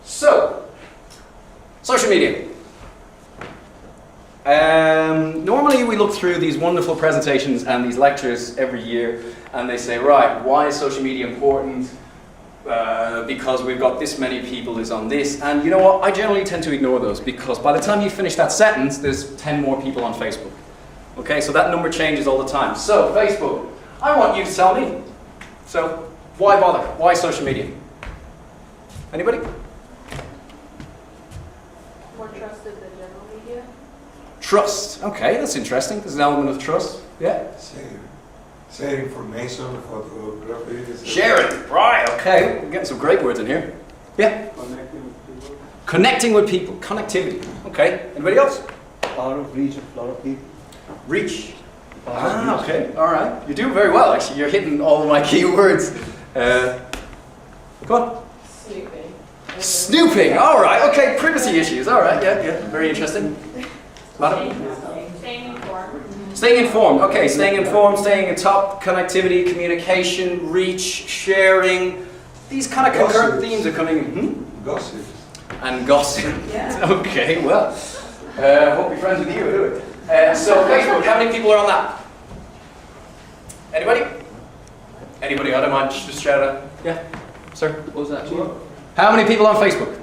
So, social media. Normally we look through these wonderful presentations and these lectures every year, and they say, right, why is social media important? Because we've got this many people is on this, and you know what, I generally tend to ignore those, because by the time you finish that sentence, there's 10 more people on Facebook. Okay, so that number changes all the time. So, Facebook, I want you to tell me. So, why bother? Why social media? Anybody? More trusted than general media? Trust. Okay, that's interesting. There's an element of trust. Yeah? Share information, photography. Sharing. Right, okay. We're getting some great words in here. Yeah? Connecting with people. Connectivity. Okay. Anybody else? Power of reach of a lot of people. Reach. Ah, okay. All right. You're doing very well, actually. You're hitting all of my key words. Go on. Snooping. Snooping. All right. Okay. Privacy issues. All right. Yeah, yeah. Very interesting. Madam? Staying informed. Staying informed. Okay. Staying informed, staying in top, connectivity, communication, reach, sharing. These kind of concurrent themes are coming. Gossip. And gossip. Yeah. Okay. Well, won't be friends with you, do it? So Facebook, how many people are on that? Anybody? Anybody? I don't mind. Just shout out. Yeah, sir. What was that? How many people on Facebook?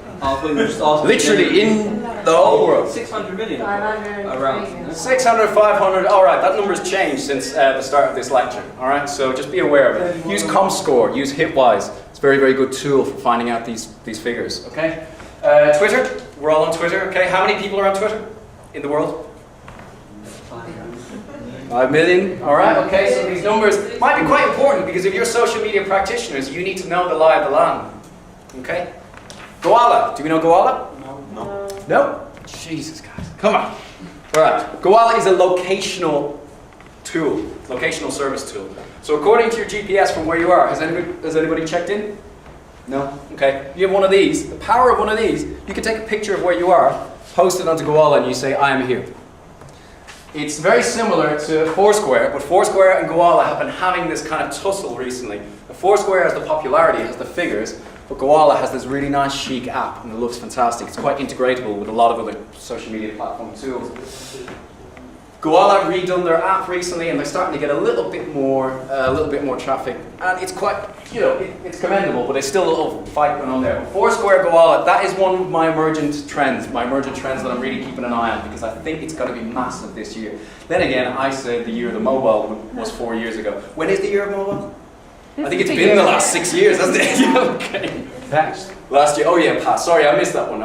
Literally in the whole world. 600 million. 500. Around. 600, 500. All right, that number's changed since the start of this lecture. All right, so just be aware of it. Use ComScore. Use Hitwise. It's a very, very good tool for finding out these figures. Okay. Twitter. We're all on Twitter. Okay. How many people are on Twitter in the world? 5 million, all right, okay, so these numbers might be quite important, because if you're social media practitioners, you need to know the lie of the land, okay? Goala, do we know Goala? No. No? Jesus, guys, come on. All right, Goala is a locational tool, locational service tool. So according to your GPS from where you are, has anybody checked in? No? Okay, you have one of these. The power of one of these, you can take a picture of where you are, post it onto Goala, and you say, I am here. It's very similar to Foursquare, but Foursquare and Goala have been having this kind of tussle recently. Foursquare has the popularity, has the figures, but Goala has this really nice chic app, and it looks fantastic. It's quite integratable with a lot of other social media platform tools. Goala have redone their app recently, and they're starting to get a little bit more traffic, and it's quite, you know, it's commendable, but there's still a little fight going on there. Foursquare, Goala, that is one of my emergent trends that I'm really keeping an eye on, because I think it's going to be massive this year. Then again, I said the year of the mobile was 4 years ago. When is the year of mobile? I think it's been the last 6 years, hasn't it? Okay. Past. Last year, oh yeah, past. Sorry, I missed that one.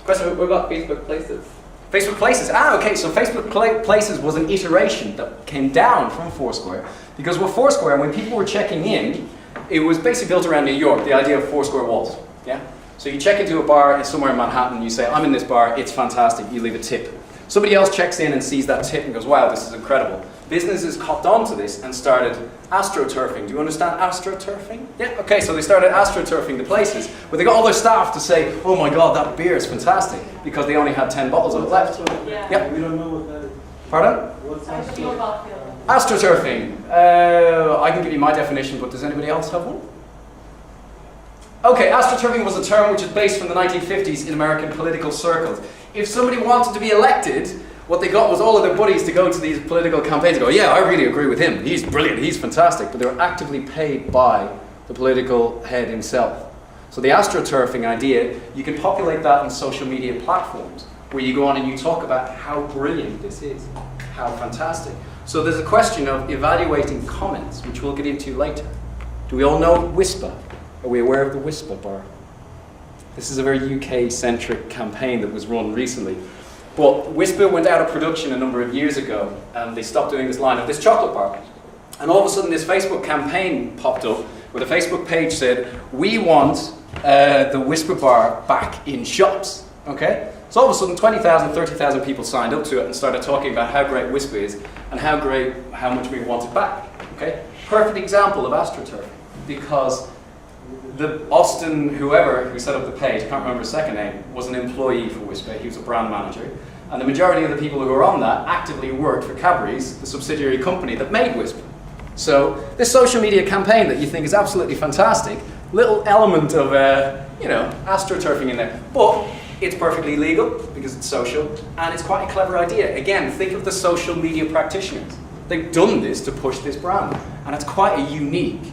Question? What about Facebook Places? Facebook Places. Ah, okay, so Facebook Places was an iteration that came down from Foursquare, because with Foursquare, when people were checking in, it was basically built around New York, the idea of Foursquare walls. Yeah? So you check into a bar, it's somewhere in Manhattan, you say, I'm in this bar, it's fantastic, you leave a tip. Somebody else checks in and sees that tip and goes, wow, this is incredible. Businesses copped onto this and started astroturfing. Do you understand astroturfing? Yeah, okay, so they started astroturfing the places, but they got all their staff to say, oh my god, that beer is fantastic, because they only had 10 bottles of it left. Yeah. Yep. We don't know what that is. Pardon? What's I that? feel about feeling. Astroturfing. I can give you my definition, but does anybody else have one? Okay, astroturfing was a term which is based from the 1950s in American political circles. If somebody wanted to be elected, what they got was all of their buddies to go to these political campaigns and go, yeah, I really agree with him, he's brilliant, he's fantastic, but they were actively paid by the political head himself. So the astroturfing idea, you can populate that on social media platforms, where you go on and you talk about how brilliant this is, how fantastic. So there's a question of evaluating comments, which we'll get into later. Do we all know Whisper? Are we aware of the Whisper bar? This is a very UK-centric campaign that was run recently. But Whisper went out of production a number of years ago, and they stopped doing this line of this chocolate bar. And all of a sudden this Facebook campaign popped up, where the Facebook page said, we want the Whisper bar back in shops, okay? So all of a sudden 20,000, 30,000 people signed up to it and started talking about how great Whisper is, and how much we want it back, okay? Perfect example of astroturfing, because the Austin, whoever who set up the page, I can't remember his second name, was an employee for Whisper. He was a brand manager. And the majority of the people who were on that actively worked for Cadbury's, the subsidiary company that made Whisper. So this social media campaign that you think is absolutely fantastic, little element of you know, astroturfing in there. But it's perfectly legal because it's social, and it's quite a clever idea. Again, think of the social media practitioners. They've done this to push this brand, and it's quite a unique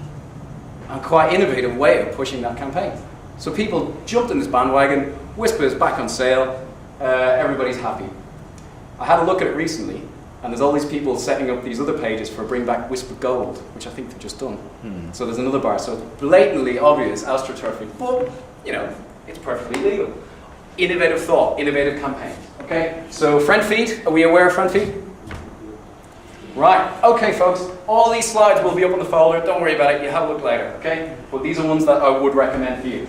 and quite innovative way of pushing that campaign. So people jumped in this bandwagon, Whisper's back on sale, everybody's happy. I had a look at it recently, and there's all these people setting up these other pages for Bring Back Whisper Gold, which I think they've just done. So there's another bar, so blatantly obvious astroturfing, but, you know, it's perfectly legal. Innovative thought, innovative campaign, okay? So friend feed, are we aware of friend feed? Right, okay folks, all these slides will be up on the folder, don't worry about it, you have a look later, okay? But these are ones that I would recommend for you.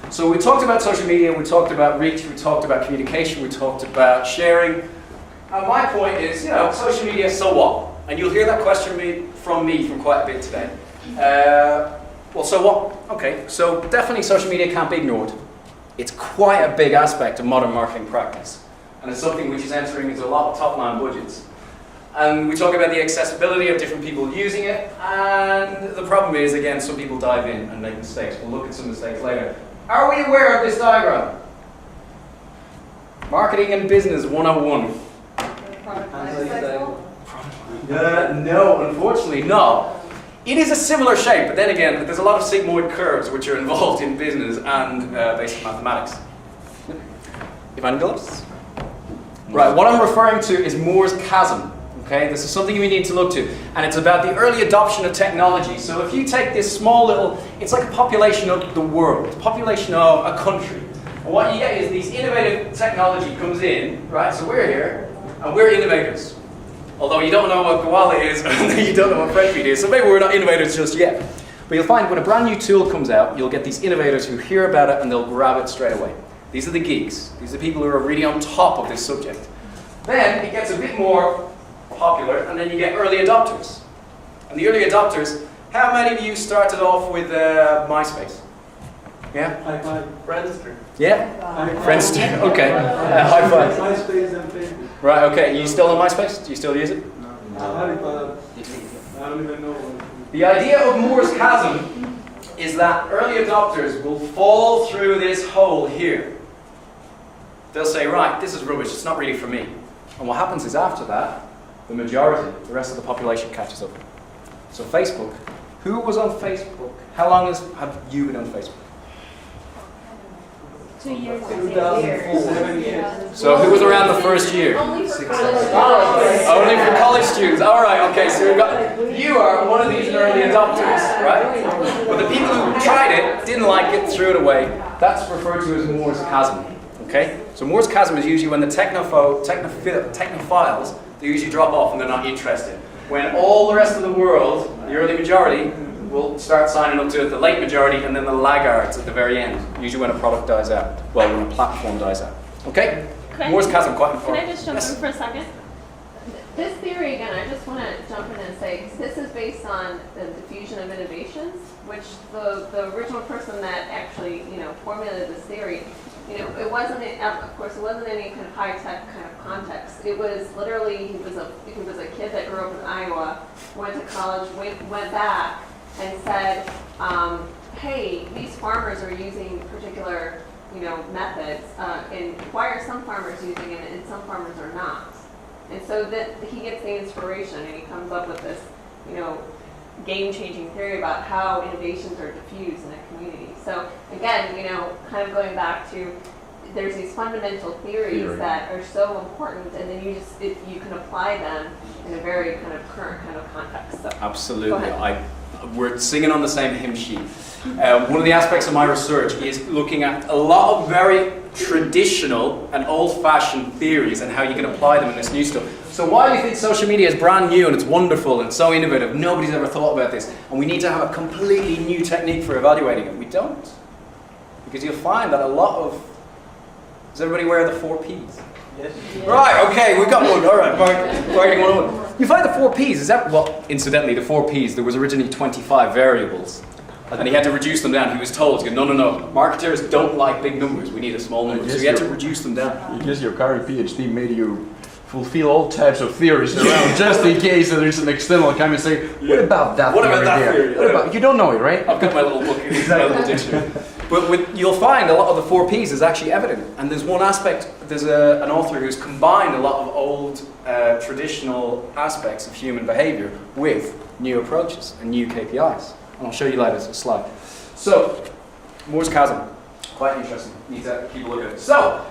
So we talked about social media, we talked about reach, we talked about communication, we talked about sharing. And my point is, you know, social media, so what? And you'll hear that question from me quite a bit today. Well, so what? Okay, so definitely social media can't be ignored. It's quite a big aspect of modern marketing practice. And it's something which is entering into a lot of top-line budgets. And we talk about the accessibility of different people using it, and the problem is, again, some people dive in and make mistakes. We'll look at some mistakes later. Are we aware of this diagram? Marketing and Business 101. Product life cycle. No, unfortunately not. It is a similar shape, but then again, there's a lot of sigmoid curves which are involved in business and basic mathematics. Evangelos? Right, what I'm referring to is Moore's chasm. Okay, this is something we need to look to, and it's about the early adoption of technology. So if you take this small little, it's like a population of the world, population of a country. And what you get is these innovative technology comes in, right? So we're here, and we're innovators. Although you don't know what koala is, and you don't know what friend feed is, so maybe we're not innovators just yet. But you'll find when a brand new tool comes out, you'll get these innovators who hear about it and they'll grab it straight away. These are the geeks. These are the people who are really on top of this subject. Then it gets a bit more popular, and then you get early adopters. And the early adopters, how many of you started off with MySpace? Yeah? High five. Friendster. Yeah? High five. Friendster, okay. High five. MySpace and Facebook. Right, okay. You still on MySpace? Do you still use it? I don't even know. The idea of Moore's chasm is that early adopters will fall through this hole here. They'll say, right, this is rubbish, it's not really for me. And what happens is after that, the majority, the rest of the population catches up. So Facebook, who was on Facebook? How long have you been on Facebook? 2 years. 2004. 7 years. So who was around the first year? Only for Only for college students. All right, okay, so you are one of these early adopters, right? But the people who tried it, didn't like it, threw it away. That's referred to as Moore's chasm, okay? So Moore's chasm is usually when the technophiles, they usually drop off and they're not interested. When all the rest of the world, the early majority, will start signing up to it, the late majority, and then the laggards at the very end, usually when a product dies out. Well, when a platform dies out. Okay? Moore's chasm, quite important. Can I just jump in for a second? This theory, again, I just want to jump in and say, 'cause this is based on the diffusion of innovations, which the original person that actually, formulated this theory, it wasn't, of course, it wasn't any kind of high-tech kind of context. It was literally, he was a kid that grew up in Iowa, went to college, went back, and said, hey, these farmers are using particular, methods, and why are some farmers using it and some farmers are not? And so that he gets the inspiration and he comes up with this, game-changing theory about how innovations are diffused in a community. So again, kind of going back to, there's these fundamental theories that are so important, and then you can apply them in a very kind of current kind of context. So, absolutely. We're singing on the same hymn sheet. One of the aspects of my research is looking at a lot of very traditional and old-fashioned theories and how you can apply them in this new stuff. So while you think social media is brand new and it's wonderful and so innovative, nobody's ever thought about this, and we need to have a completely new technique for evaluating it, we don't. Because you'll find that a lot of... Is everybody aware of the 4 Ps? Yes. Right, okay, we've got one. All right, marketing 101. You find the 4 Ps, is that... Well, incidentally, the 4 Ps, there was originally 25 variables. And he had to reduce them down. He was told, no, marketers don't like big numbers. We need a small number. So he had to reduce them down. I guess your current PhD made you fulfill all types of theories around, just in case there's an external coming and say, what about that What theory about that there? theory? What about, you don't know it, right? I've got my little book, my little dictionary. But you'll find a lot of the 4 Ps is actually evident. And there's one aspect, there's an author who's combined a lot of old traditional aspects of human behavior with new approaches and new KPIs. And I'll show you later, it's a slide. So, Moore's Chasm, quite interesting. Need to keep a look at it. So,